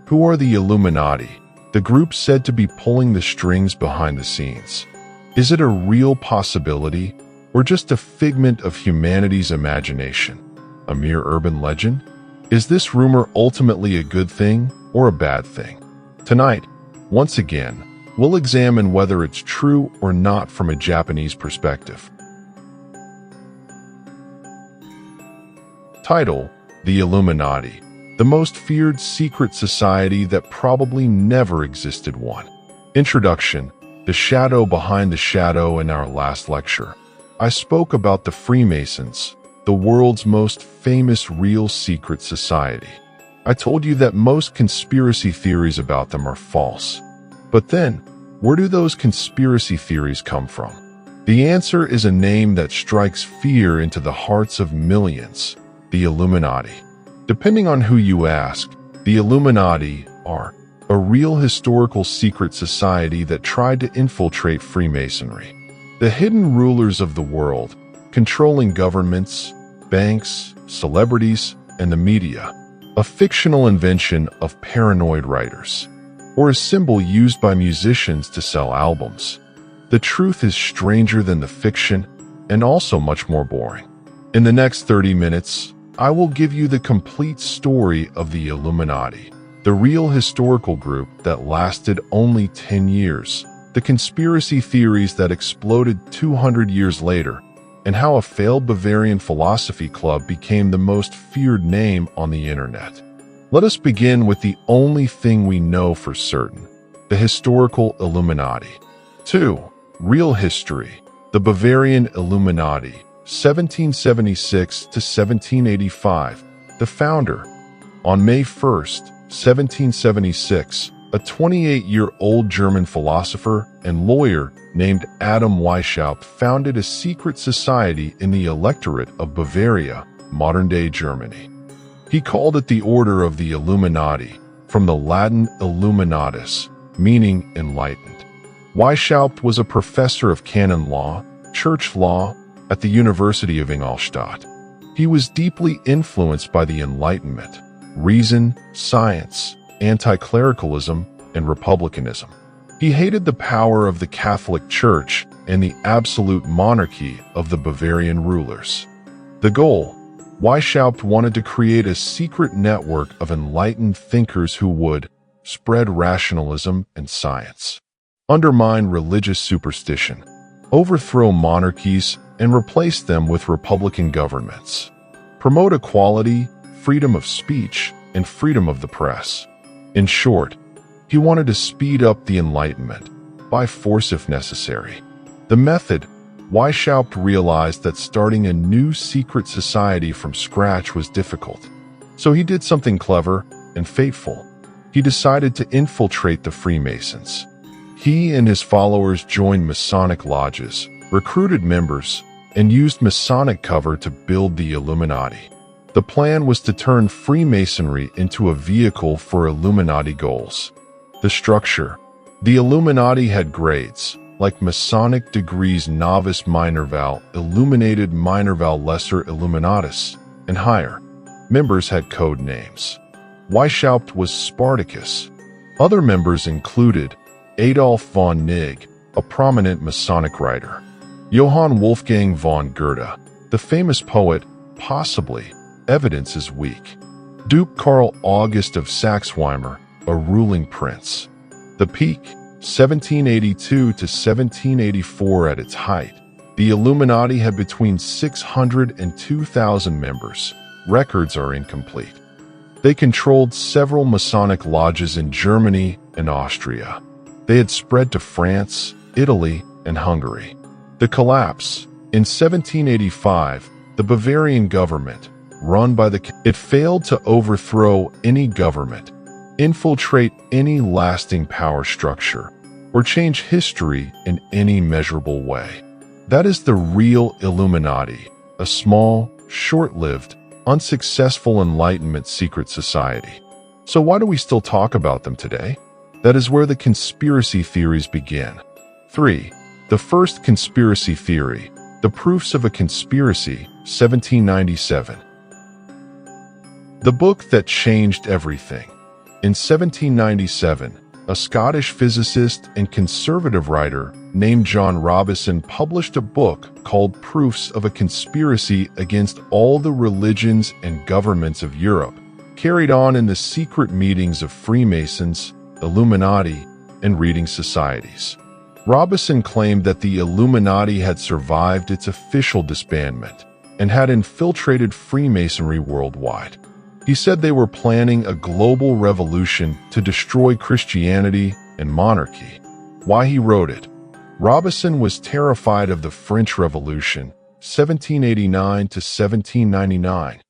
Who are the Illuminati, the group said to be pulling the strings behind the scenes? Is it a real possibility, or just a figment of humanity's imagination? A mere urban legend? Is this rumor ultimately a good thing or a bad thing? Tonight, once again, we'll examine whether it's true or not from a Japanese perspective. Title: The Illuminati, the most feared secret society that probably never existed. 1. Introduction: the shadow behind the shadow. In our last lecture, I spoke about the Freemasons, the world's most famous real secret society. I told you that most conspiracy theories about them are false. But then, where do those conspiracy theories come from? The answer is a name that strikes fear into the hearts of millions: the Illuminati. Depending on who you ask, the Illuminati are a real historical secret society that tried to infiltrate Freemasonry. The hidden rulers of the world, controlling governments, banks, celebrities, and the media. A fictional invention of paranoid writers, or a symbol used by musicians to sell albums. The truth is stranger than the fiction, and also much more boring. In the next 30 minutes, I will give you the complete story of the Illuminati, the real historical group that lasted only 10 years, the conspiracy theories that exploded 200 years later, and how a failed Bavarian philosophy club became the most feared name on the internet. Let us begin with the only thing we know for certain: the historical Illuminati. 2. Real history: the Bavarian Illuminati, 1776 to 1785. The founder: on May 1st, 1776, a 28-year-old German philosopher and lawyer named Adam Weishaupt founded a secret society in the electorate of Bavaria, modern-day Germany. He called it the Order of the Illuminati, from the Latin illuminatus, meaning enlightened. Weishaupt was a professor of canon law, church law, at the University of Ingolstadt. He was deeply influenced by the Enlightenment, reason, science, anti-clericalism, and republicanism. He hated the power of the Catholic Church and the absolute monarchy of the Bavarian rulers. The goal: Weishaupt wanted to create a secret network of enlightened thinkers who would spread rationalism and science, undermine religious superstition, overthrow monarchies, and replace them with republican governments, promote equality, freedom of speech, and freedom of the press. In short, he wanted to speed up the Enlightenment, by force if necessary. The method: Weishaupt realized that starting a new secret society from scratch was difficult. So he did something clever and fateful. He decided to infiltrate the Freemasons. He and his followers joined Masonic lodges, recruited members, and used Masonic cover to build the Illuminati. The plan was to turn Freemasonry into a vehicle for Illuminati goals. The structure: the Illuminati had grades, like Masonic degrees Novice Minor Val, Illuminated Minor Val, Lesser Illuminatus, and higher. Members had code names. Weishaupt was Spartacus. Other members included Adolf von Nigg, a prominent Masonic writer; Johann Wolfgang von Goethe, the famous poet, possibly, evidence is weak; Duke Karl August of Saxe-Weimar, a ruling prince. The peak: 1782 to 1784. At its height, the Illuminati had between 600 and 2,000 members. Records are incomplete. They controlled several Masonic lodges in Germany and Austria. They had spread to France, Italy, and Hungary. The collapse: in 1785, the Bavarian government, run by it failed to overthrow any government, infiltrate any lasting power structure, or change history in any measurable way. That is the real Illuminati, a small, short-lived, unsuccessful Enlightenment secret society. So why do we still talk about them today? That is where the conspiracy theories begin. 3. The first conspiracy theory: the proofs of a conspiracy, 1797. The book that changed everything. In 1797, a Scottish physicist and conservative writer named John Robison published a book called Proofs of a Conspiracy Against All the Religions and Governments of Europe, carried on in the secret meetings of Freemasons, Illuminati, and reading societies. Robison claimed that the Illuminati had survived its official disbandment and had infiltrated Freemasonry worldwide. He said they were planning a global revolution to destroy Christianity and monarchy. Why he wrote it. Robison was terrified of the French Revolution, 1789 to 1799.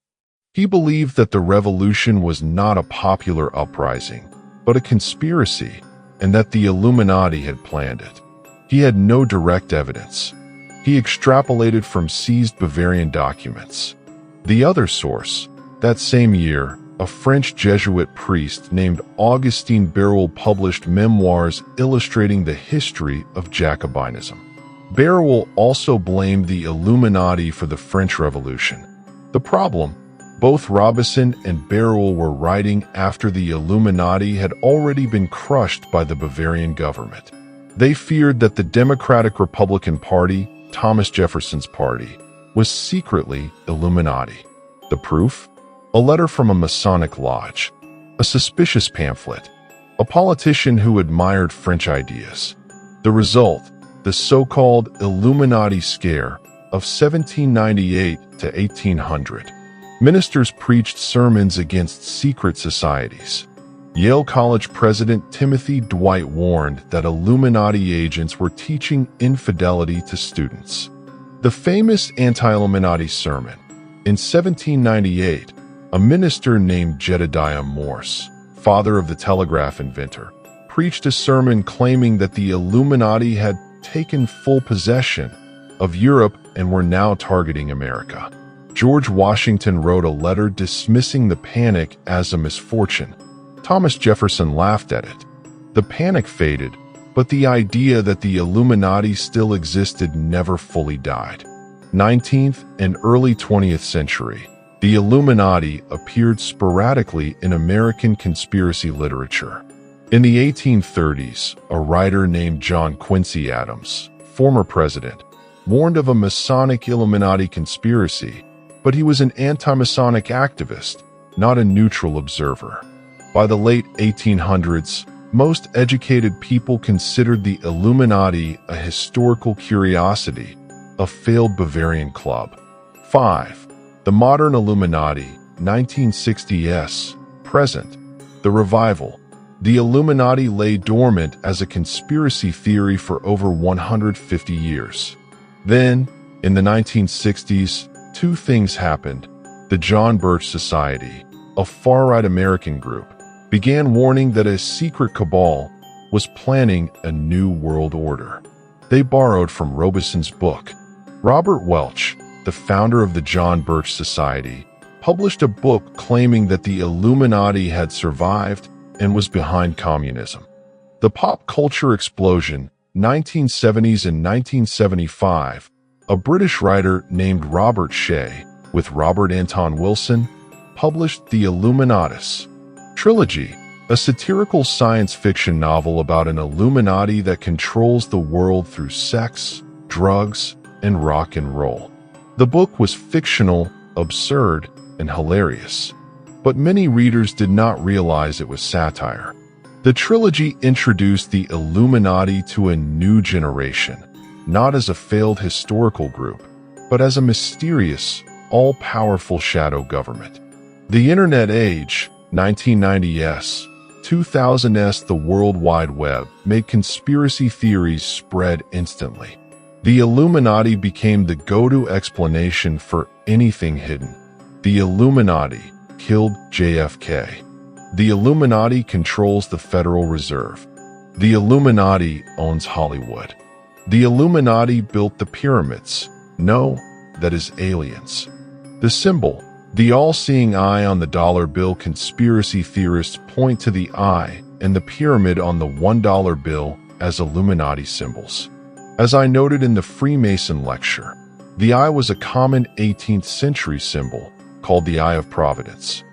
He believed that the revolution was not a popular uprising, but a conspiracy, and that the Illuminati had planned it. He had no direct evidence. He extrapolated from seized Bavarian documents. The other source, that same year, a French Jesuit priest named Augustin Berulle published memoirs illustrating the history of Jacobinism. Berulle also blamed the Illuminati for the French Revolution. The problem, both Robison and Berulle were writing after the Illuminati had already been crushed by the Bavarian government. They feared that the Democratic Republican Party, Thomas Jefferson's party, was secretly Illuminati. The proof? A letter from a Masonic lodge, a suspicious pamphlet, a politician who admired French ideas. The result, the so-called Illuminati scare of 1798 to 1800. Ministers preached sermons against secret societies. Yale College President Timothy Dwight warned that Illuminati agents were teaching infidelity to students. The famous anti-Illuminati sermon. In 1798, a minister named Jedediah Morse, father of the telegraph inventor, preached a sermon claiming that the Illuminati had taken full possession of Europe and were now targeting America. George Washington wrote a letter dismissing the panic as a misfortune. Thomas Jefferson laughed at it. The panic faded, but the idea that the Illuminati still existed never fully died. 19th and early 20th century, the Illuminati appeared sporadically in American conspiracy literature. In the 1830s, a writer named John Quincy Adams, former president, warned of a Masonic Illuminati conspiracy, but he was an anti-Masonic activist, not a neutral observer. By the late 1800s, most educated people considered the Illuminati a historical curiosity, a failed Bavarian club. 5. The modern Illuminati, 1960s, present. The revival. The Illuminati lay dormant as a conspiracy theory for over 150 years. Then, in the 1960s, two things happened. The John Birch Society, a far-right American group, began warning that a secret cabal was planning a new world order. They borrowed from Robison's book. Robert Welch, the founder of the John Birch Society, published a book claiming that the Illuminati had survived and was behind communism. The pop culture explosion, 1970s and 1975, a British writer named Robert Shea, with Robert Anton Wilson, published The Illuminatus Trilogy, a satirical science fiction novel about an Illuminati that controls the world through sex, drugs, and rock and roll. The book was fictional, absurd, and hilarious, but many readers did not realize it was satire. The trilogy introduced the Illuminati to a new generation, not as a failed historical group, but as a mysterious, all-powerful shadow government. The Internet age, 1990s, 2000s, the World Wide Web made conspiracy theories spread instantly. The Illuminati became the go-to explanation for anything hidden. The Illuminati killed JFK. The Illuminati controls the Federal Reserve. The Illuminati owns Hollywood. The Illuminati built the pyramids. No, that is aliens. The symbol, the all-seeing eye on the dollar bill. Conspiracy theorists point to the eye and the pyramid on the $1 bill as Illuminati symbols. As I noted in the Freemason lecture, the eye was a common 18th century symbol called the Eye of Providence.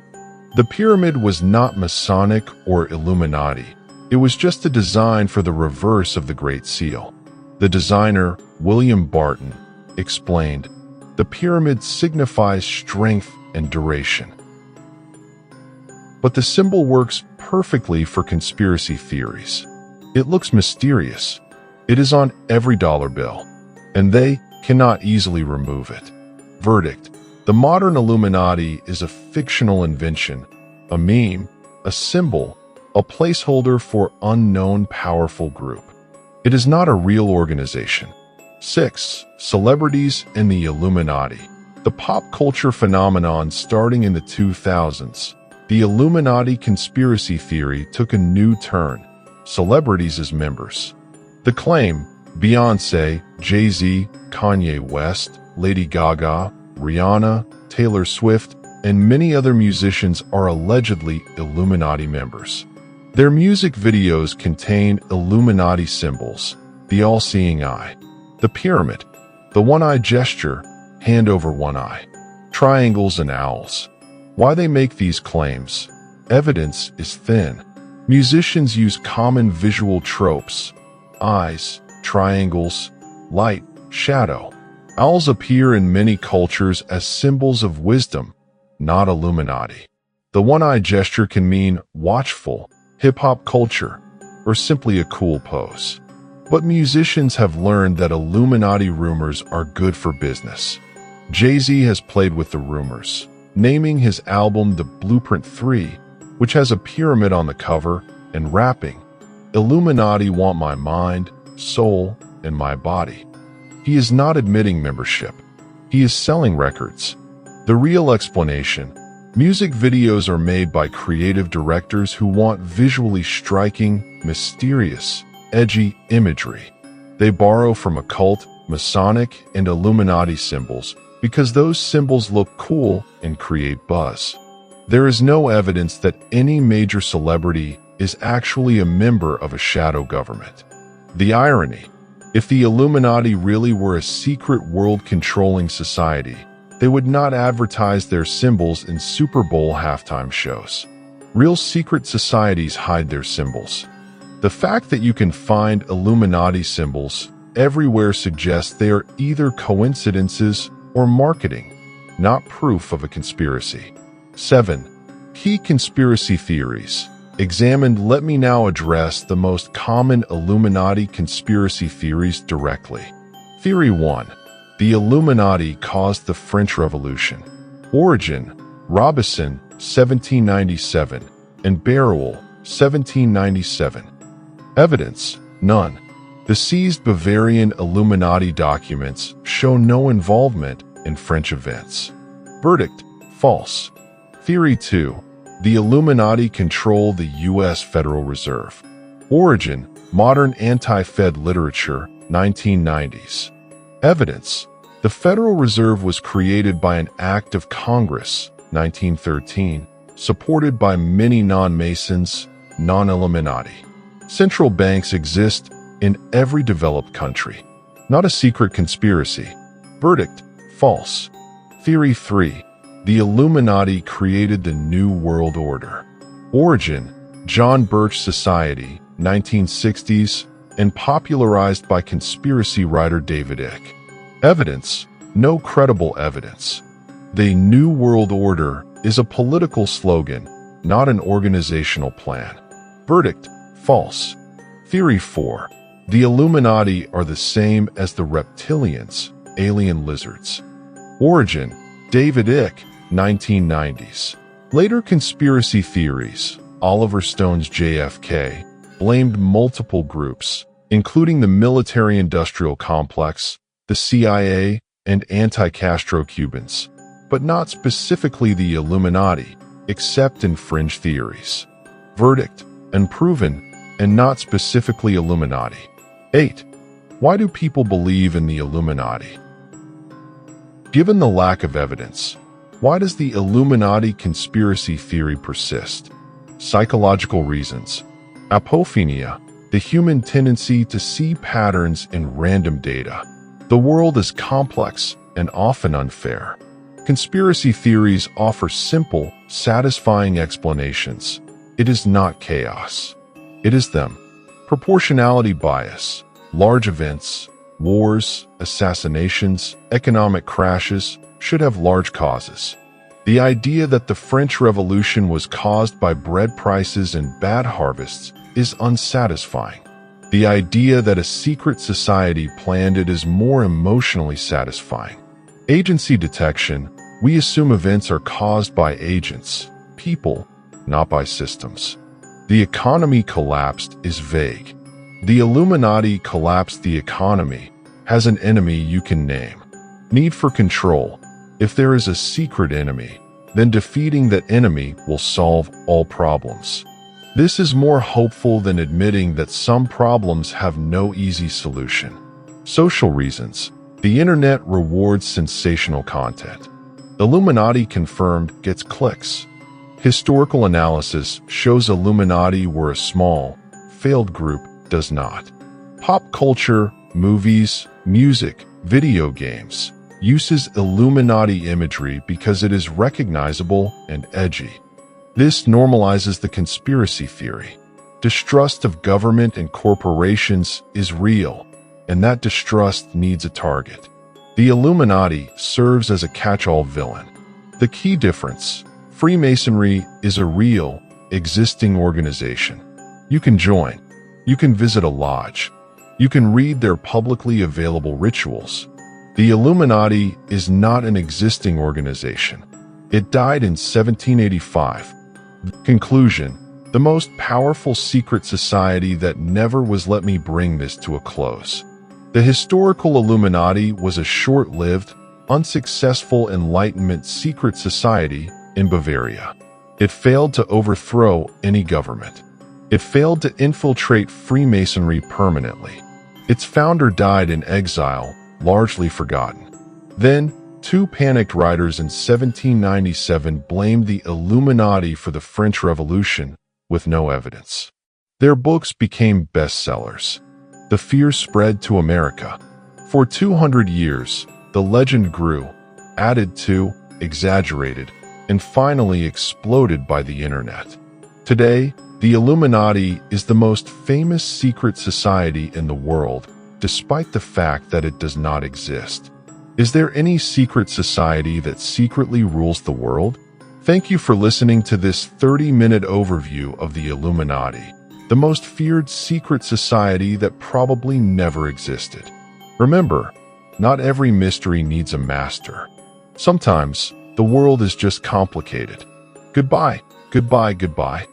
The pyramid was not Masonic or Illuminati. It was just a design for the reverse of the Great Seal. The designer, William Barton, explained, "The pyramid signifies strength and duration." But the symbol works perfectly for conspiracy theories. It looks mysterious. It is on every dollar bill, and they cannot easily remove it. Verdict: the modern Illuminati is a fictional invention, a meme, a symbol, a placeholder for unknown powerful group. It is not a real organization. 6. Celebrities and the Illuminati. The pop culture phenomenon starting in the 2000s. The Illuminati conspiracy theory took a new turn. Celebrities as members. The claim: Beyoncé, Jay-Z, Kanye West, Lady Gaga, Rihanna, Taylor Swift, and many other musicians are allegedly Illuminati members. Their music videos contain Illuminati symbols: the all-seeing eye, the pyramid, the one-eye gesture, hand over one eye, triangles and owls. Why they make these claims? Evidence is thin. Musicians use common visual tropes: eyes, triangles, light, shadow. Owls appear in many cultures as symbols of wisdom, not Illuminati. The one-eye gesture can mean watchful, hip-hop culture, or simply a cool pose. But musicians have learned that Illuminati rumors are good for business. Jay-Z has played with the rumors, naming his album The Blueprint 3, which has a pyramid on the cover, and rapping, "Illuminati want my mind, soul, and my body." He is not admitting membership. He is selling records. The real explanation: music videos are made by creative directors who want visually striking, mysterious, edgy imagery. They borrow from occult, Masonic, and Illuminati symbols because those symbols look cool and create buzz. There is no evidence that any major celebrity is actually a member of a shadow government. The irony: if the Illuminati really were a secret world-controlling society, they would not advertise their symbols in Super Bowl halftime shows. Real secret societies hide their symbols. The fact that you can find Illuminati symbols everywhere suggests they are either coincidences or marketing, not proof of a conspiracy. 7. Key conspiracy theories. Examined. Let me now address the most common Illuminati conspiracy theories directly. Theory 1. The Illuminati caused the French Revolution. Origin: Robison, 1797, and Beruel, 1797. Evidence: none. The seized Bavarian Illuminati documents show no involvement in French events. Verdict: false. Theory 2. The Illuminati control the U.S. Federal Reserve. Origin: modern anti-Fed literature, 1990s. Evidence: the Federal Reserve was created by an act of Congress, 1913, supported by many non-Masons, non-Illuminati. Central banks exist in every developed country. Not a secret conspiracy. Verdict: false. Theory 3. The Illuminati created the New World Order. Origin: John Birch Society, 1960s, and popularized by conspiracy writer David Icke. Evidence: no credible evidence. The New World Order is a political slogan, not an organizational plan. Verdict: false. Theory 4. The Illuminati are the same as the reptilians, alien lizards. Origin: David Icke, 1990s. Later conspiracy theories, Oliver Stone's JFK, blamed multiple groups, including the military-industrial complex, the CIA, and anti-Castro Cubans, but not specifically the Illuminati, except in fringe theories. Verdict: unproven, and not specifically Illuminati. 8. Why do people believe in the Illuminati? Given the lack of evidence, why does the Illuminati conspiracy theory persist? Psychological reasons. Apophenia, the human tendency to see patterns in random data. The world is complex and often unfair. Conspiracy theories offer simple, satisfying explanations. It is not chaos. It is them. Proportionality bias, large events, wars, assassinations, economic crashes should have large causes. The idea that the French Revolution was caused by bread prices and bad harvests is unsatisfying. The idea that a secret society planned it is more emotionally satisfying. Agency detection: we assume events are caused by agents, people, not by systems. The economy collapsed is vague. The Illuminati collapsed the economy, has an enemy you can name. Need for control: if there is a secret enemy, then defeating that enemy will solve all problems. This is more hopeful than admitting that some problems have no easy solution. Social reasons: the internet rewards sensational content. Illuminati confirmed gets clicks. Historical analysis shows Illuminati were a small, failed group does not. Pop culture, movies, music, video games uses Illuminati imagery because it is recognizable and edgy. This normalizes the conspiracy theory. Distrust of government and corporations is real, and that distrust needs a target. The Illuminati serves as a catch-all villain. The key difference: Freemasonry is a real, existing organization. You can join. You can visit a lodge. You can read their publicly available rituals. The Illuminati is not an existing organization. It died in 1785. Conclusion: the most powerful secret society that never was. Let me bring this to a close. The historical Illuminati was a short-lived, unsuccessful Enlightenment secret society in Bavaria. It failed to overthrow any government. It failed to infiltrate Freemasonry permanently. Its founder died in exile, largely forgotten. Then, two panicked writers in 1797 blamed the Illuminati for the French Revolution with no evidence. Their books became bestsellers. The fear spread to America. For 200 years, the legend grew, added to, exaggerated, and finally exploded by the internet. Today, the Illuminati is the most famous secret society in the world, despite the fact that it does not exist. Is there any secret society that secretly rules the world? Thank you for listening to this 30-minute overview of the Illuminati, the most feared secret society that probably never existed. Remember, not every mystery needs a master. Sometimes, the world is just complicated. Goodbye, goodbye, goodbye.